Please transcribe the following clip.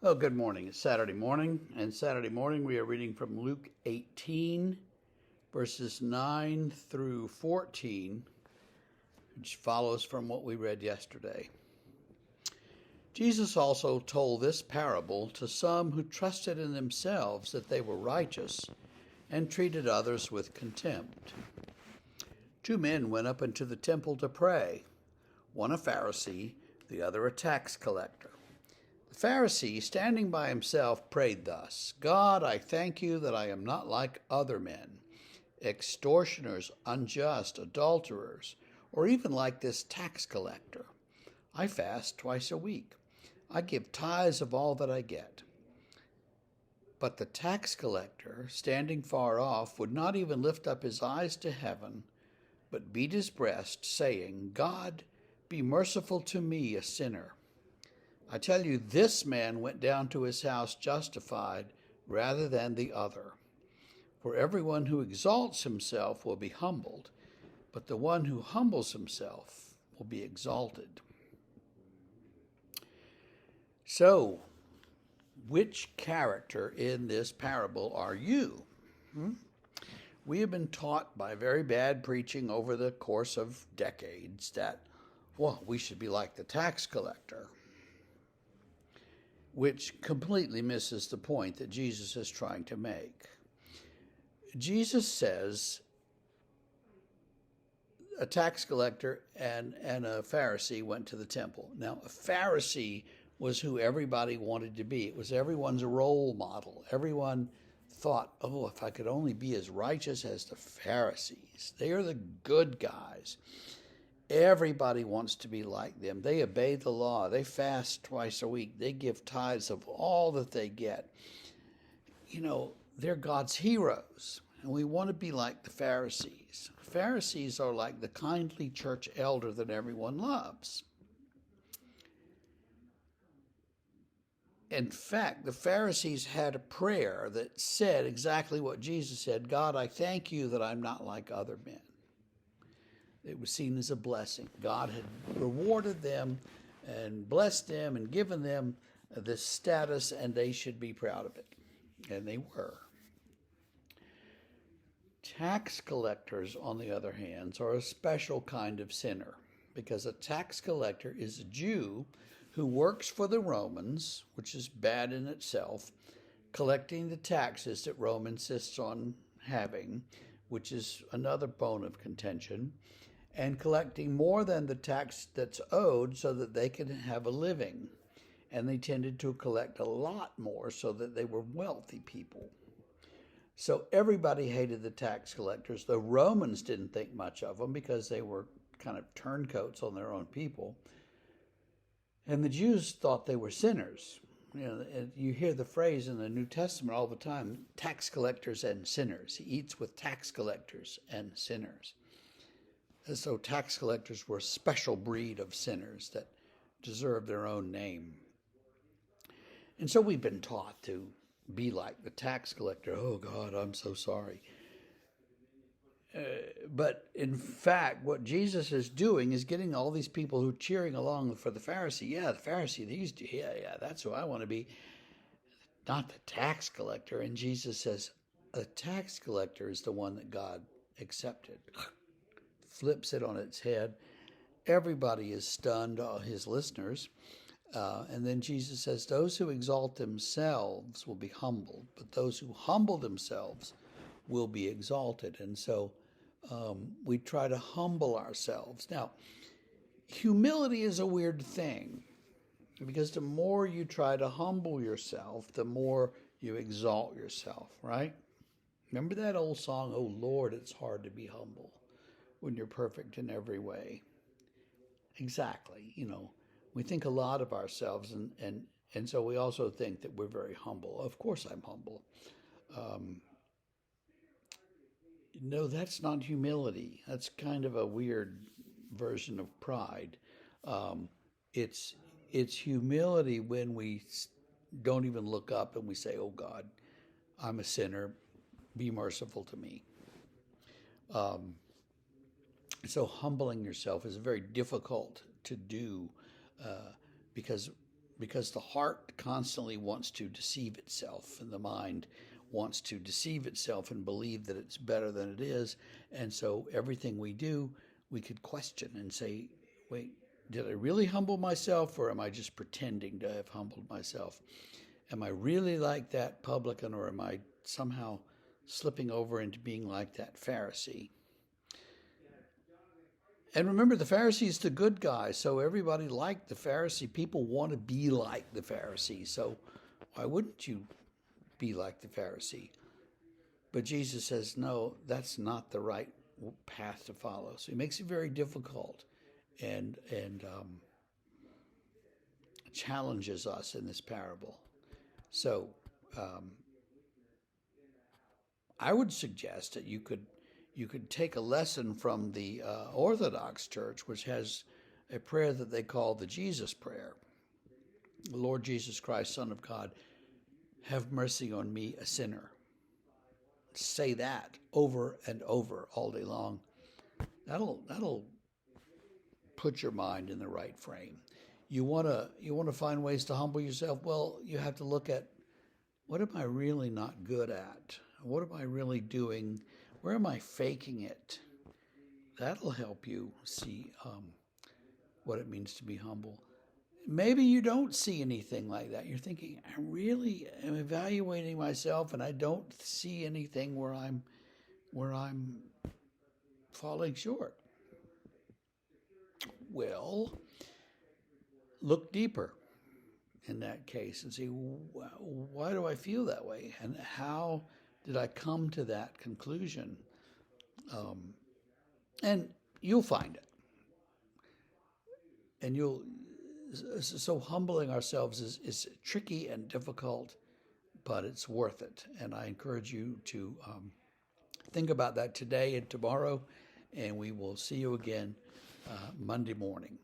Oh, good morning. It's Saturday morning, and Saturday morning we are reading from Luke 18, verses 9 through 14, which follows from what we read yesterday. Jesus also told this parable to some who trusted in themselves that they were righteous and treated others with contempt. Two men went up into the temple to pray, one a Pharisee, the other a tax collector. The Pharisee, standing by himself, prayed thus: God, I thank you that I am not like other men, extortioners, unjust, adulterers, or even like this tax collector. I fast twice a week. I give tithes of all that I get. But the tax collector, standing far off, would not even lift up his eyes to heaven, but beat his breast, saying, God, be merciful to me, a sinner. I tell you, this man went down to his house justified rather than the other. For everyone who exalts himself will be humbled, but the one who humbles himself will be exalted. So, which character in this parable are you? We have been taught by very bad preaching over the course of decades that, well, we should be like the tax collector, which completely misses the point that Jesus is trying to make. Jesus says a tax collector and a Pharisee went to the temple. Now, a Pharisee was who everybody wanted to be. It was everyone's role model. Everyone thought, oh, if I could only be as righteous as the Pharisees. They are the good guys. Everybody wants to be like them. They obey the law. They fast twice a week. They give tithes of all that they get. You know, they're God's heroes. And we want to be like the Pharisees. Pharisees are like the kindly church elder that everyone loves. In fact, the Pharisees had a prayer that said exactly what Jesus said: God, I thank you that I'm not like other men. It was seen as a blessing. God had rewarded them and blessed them and given them this status, and they should be proud of it. And they were. Tax collectors, on the other hand, are a special kind of sinner, because a tax collector is a Jew who works for the Romans, which is bad in itself, collecting the taxes that Rome insists on having, which is another bone of contention, and collecting more than the tax that's owed so that they can have a living. And they tended to collect a lot more so that they were wealthy people. So everybody hated the tax collectors. The Romans didn't think much of them because they were kind of turncoats on their own people. And the Jews thought they were sinners. You know, you hear the phrase in the New Testament all the time: tax collectors and sinners. He eats with tax collectors and sinners. And so tax collectors were a special breed of sinners that deserved their own name. And so we've been taught to be like the tax collector. Oh, God, I'm so sorry. But in fact, what Jesus is doing is getting all these people who are cheering along for the Pharisee. Yeah, the Pharisee, yeah, that's who I want to be. Not the tax collector. And Jesus says, a tax collector is the one that God accepted. Flips it on its head. Everybody is stunned, all his listeners. And then Jesus says, those who exalt themselves will be humbled, but those who humble themselves will be exalted. And so we try to humble ourselves. Now, humility is a weird thing, because the more you try to humble yourself, the more you exalt yourself, right? Remember that old song, "Oh Lord, it's hard to be humble when you're perfect in every way." Exactly. You know, we think a lot of ourselves, and so we also think that we're very humble. Of course, I'm humble. Um, no, that's not humility. That's kind of a weird version of pride. Um, it's it's humility when we don't even look up and we say, "Oh God, I'm a sinner. Be merciful to me." Um, so humbling yourself is very difficult to do, because because the heart constantly wants to deceive itself, and the mind wants to deceive itself and believe that it's better than it is. And so everything we do, we could question and say, wait, did I really humble myself, or am I just pretending to have humbled myself? Am I really like that publican, or am I somehow slipping over into being like that Pharisee? And remember, the Pharisee is the good guy, so everybody liked the Pharisee. People want to be like the Pharisee, so why wouldn't you be like the Pharisee? But Jesus says, no, that's not the right path to follow. So he makes it very difficult and challenges us in this parable. So I would suggest that you could take a lesson from the Orthodox Church, which has a prayer that they call the Jesus Prayer. Lord Jesus Christ, Son of God, have mercy on me, a sinner. Say that over and over all day long. That'll put your mind in the right frame. You wanna find ways to humble yourself? Well, you have to look at, what am I really not good at? What am I really doing? Where am I faking it? That'll help you see what it means to be humble. Maybe you don't see anything like that. You're thinking, I really am evaluating myself, and I don't see anything where I'm falling short. Well, look deeper in that case and see, why do I feel that way, and how did I come to that conclusion? And you'll find it. And so humbling ourselves is tricky and difficult, but it's worth it. And I encourage you to think about that today and tomorrow, and we will see you again Monday morning.